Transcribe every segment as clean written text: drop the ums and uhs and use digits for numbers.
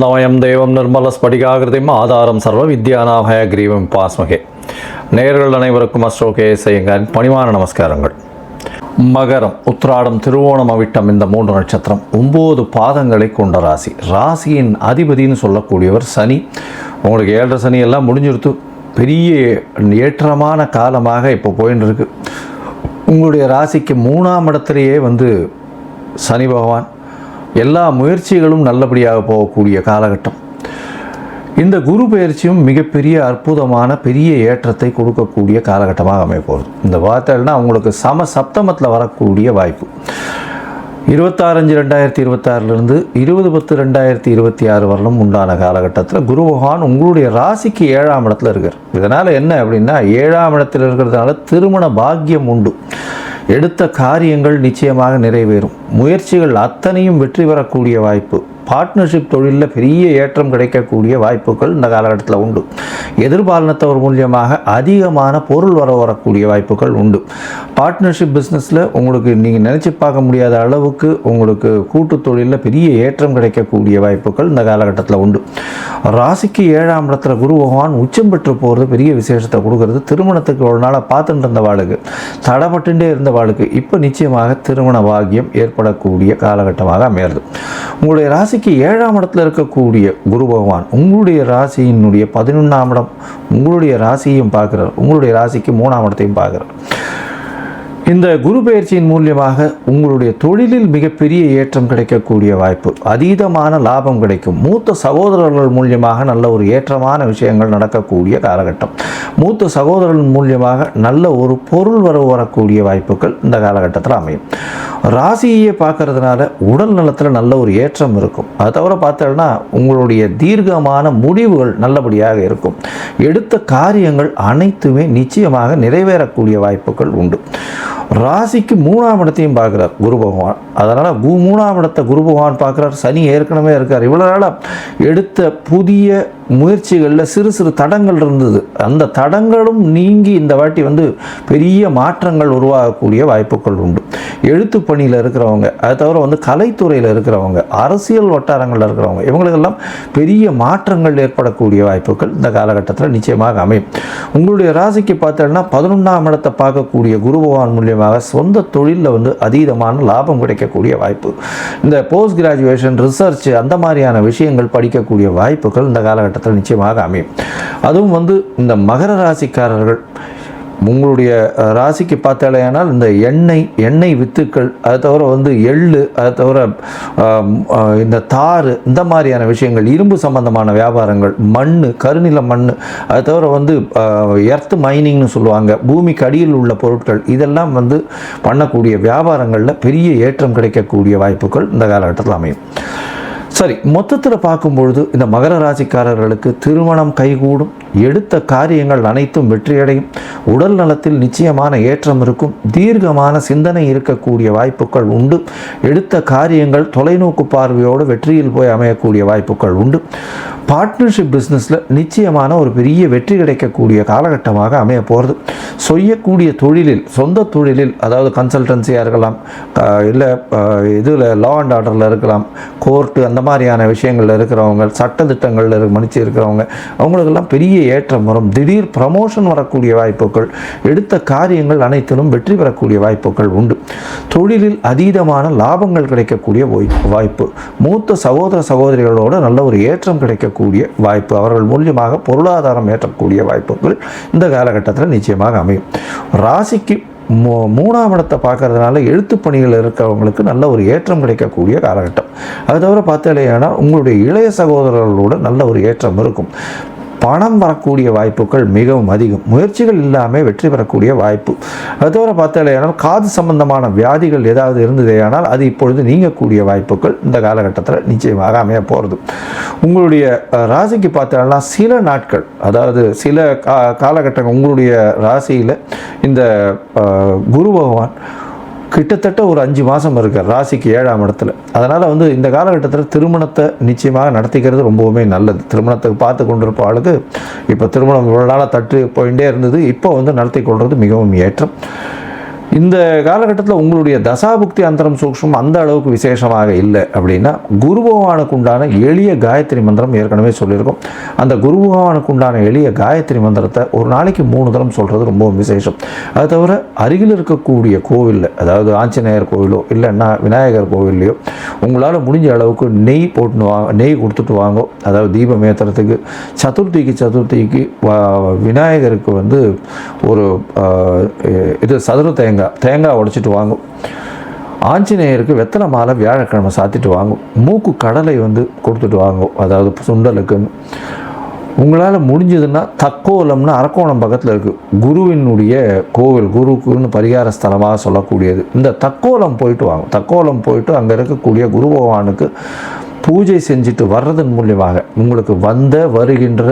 ஆனந்தமயம் தேவம் நிர்மலஸ்படிகாகிருதிம் ஆதாரம் சர்வ வித்யாநாபய கிரீவம் பாஸ்மகே. நேயர்கள் அனைவருக்கும் அஸ்ட்ரோகே செய்யுங்கள் பணிவான நமஸ்காரங்கள். மகரம், உத்திராடம், திருவோணம், அவிட்டம் இந்த 3 நட்சத்திரம் 9 பாதங்களை கொண்ட ராசி. ராசியின் அதிபதினு சொல்லக்கூடியவர் சனி. உங்களுக்கு 7.5 சனி எல்லாம் முடிஞ்சிருத்து. பெரிய ஏற்றமான காலமாக இப்போ போயின்னு இருக்கு. உங்களுடைய ராசிக்கு 3ஆம் இடத்திலேயே சனி பகவான் எல்லா முயற்சிகளும் நல்லபடியாக போகக்கூடிய காலகட்டம். இந்த குரு பயிற்சியும் மிகப்பெரிய அற்புதமான பெரிய ஏற்றத்தை கொடுக்கக்கூடிய காலகட்டமாக அமையப்போகுது. இந்த வார்த்தைகள்னால் அவங்களுக்கு சப்தமத்தில் வரக்கூடிய வாய்ப்பு. 26/5/2026 20/10/2026 வரலும் உண்டான காலகட்டத்தில் குரு பகவான் உங்களுடைய ராசிக்கு 7ஆம் இடத்துல இருக்கார். இதனால் என்ன அப்படின்னா, 7ஆம் இடத்தில் இருக்கிறதுனால திருமண பாக்கியம் உண்டு. எடுத்த காரியங்கள் நிச்சயமாக நிறைவேறும். முயற்சிகள் அத்தனையும் வெற்றி பெறக்கூடிய வாய்ப்பு. பார்ட்னர்ஷிப் தொழிலில் பெரிய ஏற்றம் கிடைக்கக்கூடிய வாய்ப்புகள் இந்த காலகட்டத்தில் உண்டு. எதிர்பாலினத்தவர் மூலியமாக அதிகமான பொருள் வரக்கூடிய வாய்ப்புகள் உண்டு. பார்ட்னர்ஷிப் பிஸ்னஸில் உங்களுக்கு நீங்கள் நினச்சி பார்க்க முடியாத அளவுக்கு உங்களுக்கு கூட்டு தொழிலில் பெரிய ஏற்றம் கிடைக்கக்கூடிய வாய்ப்புகள் இந்த காலகட்டத்தில் உண்டு. ராசிக்கு 7ஆம் இடத்துல குரு பகவான் உச்சம் பெற்று போகிறது பெரிய விசேஷத்தை கொடுக்கறது. திருமணத்துக்கு ஒரு நாளாக பார்த்துட்டு இருந்த வாழ்க்கை, தடைப்பட்டுட்டே இருந்த வாழ்க்கை இப்போ நிச்சயமாக திருமண பாக்கியம் ஏற்படக்கூடிய காலகட்டமாக அமையிறது. உங்களுடைய ராசிக்கு 7ஆம் இடத்துல இருக்கக்கூடிய குரு பகவான் உங்களுடைய ராசியினுடைய 11ஆம் இடம் உங்களுடைய ராசியையும் பார்க்குறார். உங்களுடைய ராசிக்கு 3ஆம் இடத்தையும் பார்க்குறார். இந்த குரு பயிற்சியின் மூலியமாக உங்களுடைய தொழிலில் மிகப்பெரிய ஏற்றம் கிடைக்கக்கூடிய வாய்ப்பு, அதீதமான லாபம் கிடைக்கும். மூத்த சகோதரர்கள் மூலியமாக நல்ல ஒரு ஏற்றமான விஷயங்கள் நடக்கக்கூடிய காலகட்டம். மூத்த சகோதரர்கள் மூலியமாக நல்ல ஒரு பொருள் வரக்கூடிய வாய்ப்புகள் இந்த காலகட்டத்தில் அமையும். ராசியை பார்க்கறதுனால உடல் நலத்தில் நல்ல ஒரு ஏற்றம் இருக்கும். அது தவிர பார்த்தோம்னா உங்களுடைய தீர்க்கமான முடிவுகள் நல்லபடியாக இருக்கும். எடுத்த காரியங்கள் அனைத்துமே நிச்சயமாக நிறைவேறக்கூடிய வாய்ப்புகள் உண்டு. ராசிக்கு 3ஆம் இடத்தையும் பார்க்குறார் குரு பகவான். அதனால் 3ஆம் இடத்தை குரு பகவான் பார்க்குறார். சனி ஏற்கனவே இருக்கார். இவ்வளோ நாளாக எடுத்த புதிய முயற்சிகளில் சிறு சிறு தடங்கள் இருந்தது. அந்த தடங்களும் நீங்கி இந்த வாட்டி பெரிய மாற்றங்கள் உருவாகக்கூடிய வாய்ப்புகள் உண்டு. எழுத்து பணியில் இருக்கிறவங்க, அது தவிர கலைத்துறையில் இருக்கிறவங்க, அரசியல் வட்டாரங்களில் இருக்கிறவங்க, இவங்களுக்கெல்லாம் பெரிய மாற்றங்கள் ஏற்படக்கூடிய வாய்ப்புகள் இந்த காலகட்டத்தில் நிச்சயமாக அமையும். உங்களுடைய ராசிக்கு பார்த்தோம்னா 11ஆம் இடத்தை பார்க்கக்கூடிய குரு பகவான் மூலியமாக சொந்த தொழிலில் அதீதமான லாபம் கிடைக்கக்கூடிய வாய்ப்பு. இந்த போஸ்ட் கிராஜுவேஷன், ரிசர்ச் அந்த மாதிரியான விஷயங்கள் படிக்கக்கூடிய வாய்ப்புகள் இந்த காலகட்டத்தில் நிச்சயமாக அமையும். அதுவும் இந்த மகர ராசிக்காரர்கள் உங்களுடைய ராசிக்கு பார்த்தாலேயானால் இந்த எண்ணெய் வித்துக்கள், அது தவிர எள்ளு, அது தவிர இந்த தாறு இந்த மாதிரியான விஷயங்கள், இரும்பு சம்பந்தமான வியாபாரங்கள், மண், கருநில மண், அது தவிர எர்த் மைனிங்னு சொல்லுவாங்க, பூமிக்கு அடியில் உள்ள பொருட்கள், இதெல்லாம் பண்ணக்கூடிய வியாபாரங்களில் பெரிய ஏற்றம் கிடைக்கக்கூடிய வாய்ப்புகள் இந்த காலகட்டத்தில் அமையும். சரி, மொத்தத்தில் பார்க்கும்பொழுது இந்த மகர ராசிக்காரர்களுக்கு திருமணம் கைகூடும். எடுத்த காரியங்கள் அனைத்தும் வெற்றியடையும். உடல் நலத்தில் நிச்சயமான ஏற்றம் இருக்கும். தீர்க்கமான சிந்தனை இருக்கக்கூடிய வாய்ப்புகள் உண்டு. எடுத்த காரியங்கள் தொலைநோக்கு பார்வையோடு வெற்றியில் போய் அமையக்கூடிய வாய்ப்புகள் உண்டு. பார்ட்னர்ஷிப் பிஸ்னஸில் நிச்சயமான ஒரு பெரிய வெற்றி கிடைக்கக்கூடிய காலகட்டமாக அமைய போகிறது. செய்யக்கூடிய தொழிலில், சொந்த தொழிலில், அதாவது கன்சல்டன்சியாக இருக்கலாம், இல்லை இதில் லா அண்ட் ஆர்டரில் இருக்கலாம், கோர்ட்டு அந்த மாதிரியான விஷயங்களில் இருக்கிறவங்க, சட்டத்திட்டங்களில் மன்னிச்சு இருக்கிறவங்க, அவங்களுக்கெல்லாம் பெரிய ஏற்றம் வரும். திடீர் ப்ரமோஷன் வரக்கூடிய வாய்ப்புகள், எடுத்த காரியங்கள் அனைத்திலும் வெற்றி பெறக்கூடிய வாய்ப்புகள் உண்டு. தொழிலில் அதீதமான லாபங்கள் கிடைக்கக்கூடிய வாய்ப்பு. மூத்த சகோதர சகோதரிகளோடு நல்ல ஒரு ஏற்றம் கிடைக்கக்கூடிய வாய்ப்பு. அவர்கள் மூலியமாக பொருளாதாரம் ஏற்றக்கூடிய வாய்ப்புகள் இந்த காலகட்டத்தில் நிச்சயமாக அமையும். ராசிக்கு 3ஆம் இடத்தை பார்க்கறதுனால எழுத்து பணிகள் இருக்கிறவங்களுக்கு நல்ல ஒரு ஏற்றம் கிடைக்கக்கூடிய காலகட்டம். அது தவிர பார்த்தாலேயானால் உங்களுடைய இளைய சகோதரர்களோடு நல்ல ஒரு ஏற்றம் இருக்கும். பணம் வரக்கூடிய வாய்ப்புகள் மிகவும் அதிகம். முயற்சிகள் இல்லாமல் வெற்றி பெறக்கூடிய வாய்ப்பு. அது தவிர பார்த்தாலேயானால் காது சம்பந்தமான வியாதிகள் ஏதாவது இருந்ததேயானால் அது இப்பொழுது நீங்கக்கூடிய வாய்ப்புகள் இந்த காலகட்டத்தில் நிச்சயமாக அமைய போகிறது. உங்களுடைய ராசிக்கு பார்த்தாலேனா சில நாட்கள், அதாவது சில காலகட்டங்கள் உங்களுடைய ராசியில் இந்த குரு பகவான் கிட்டத்தட்ட ஒரு 5 மாதம் இருக்கார் ராசிக்கு 7ஆம் இடத்துல. அதனால் இந்த காலகட்டத்தில் திருமணத்தை நிச்சயமாக நடத்திக்கிறது ரொம்பவுமே நல்லது. திருமணத்துக்கு பார்த்து கொண்டிருப்ப ஆளுக்கு இப்போ திருமணம் இவ்வளோ நாளாக தட்டு போயிட்டே இருந்தது, இப்போ நடத்தி கொள்வது மிகவும் ஏற்றம். இந்த காலகட்டத்தில் உங்களுடைய தசாபுக்தி அந்தரம் சூக்ஷ்மம் அந்த அளவுக்கு விசேஷமாக இல்லை அப்படின்னா குரு பகவானுக்கு உண்டான எளிய காயத்ரி மந்திரம் ஏற்கனவே சொல்லியிருக்கோம். அந்த குரு பகவானுக்கு உண்டான எளிய காயத்ரி மந்திரத்தை ஒரு நாளைக்கு 3 தரம் சொல்கிறது ரொம்ப விசேஷம். அது தவிர அருகில் இருக்கக்கூடிய கோவிலில், அதாவது ஆஞ்சநேயர் கோவிலோ இல்லைன்னா விநாயகர் கோவில்லையோ உங்களால் முடிஞ்ச அளவுக்கு நெய் போட்டு நெய் கொடுத்துட்டு வாங்க. அதாவது தீபம் ஏற்றுறதுக்கு சதுர்த்திக்கு விநாயகருக்கு வந்து ஒரு இது சதுர தேங்காய் உடைச்சிட்டு வாங்கும். ஆஞ்சநேயருக்கு வெத்தலை மாலை வியாழக்கிழமை சாத்திட்டு வாங்கும். மூக்கு கடலை வந்து கொடுத்துட்டு வாங்கும், அதாவது சுண்டலுக்குன்னு. உங்களால் முடிஞ்சதுன்னா தக்கோலம்னு அரக்கோணம் பக்கத்தில் இருக்குது குருவினுடைய கோவில், குருக்குன்னு பரிகார ஸ்தலமாக சொல்லக்கூடியது. இந்த தக்கோலம் போயிட்டு வாங்க. தக்கோலம் போயிட்டு அங்கே இருக்கக்கூடிய குரு பகவானுக்கு பூஜை செஞ்சுட்டு வர்றதன் மூலியமாக உங்களுக்கு வருகின்ற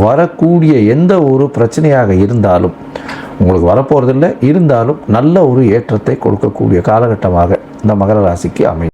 வரக்கூடிய எந்த ஒரு பிரச்சனையாக இருந்தாலும், உங்களுக்கு வரப்போகிறதில்லை இருந்தாலும் நல்ல ஒரு ஏற்றத்தை கொடுக்கக்கூடிய காலகட்டமாக இந்த மகர ராசிக்கு அமையும்.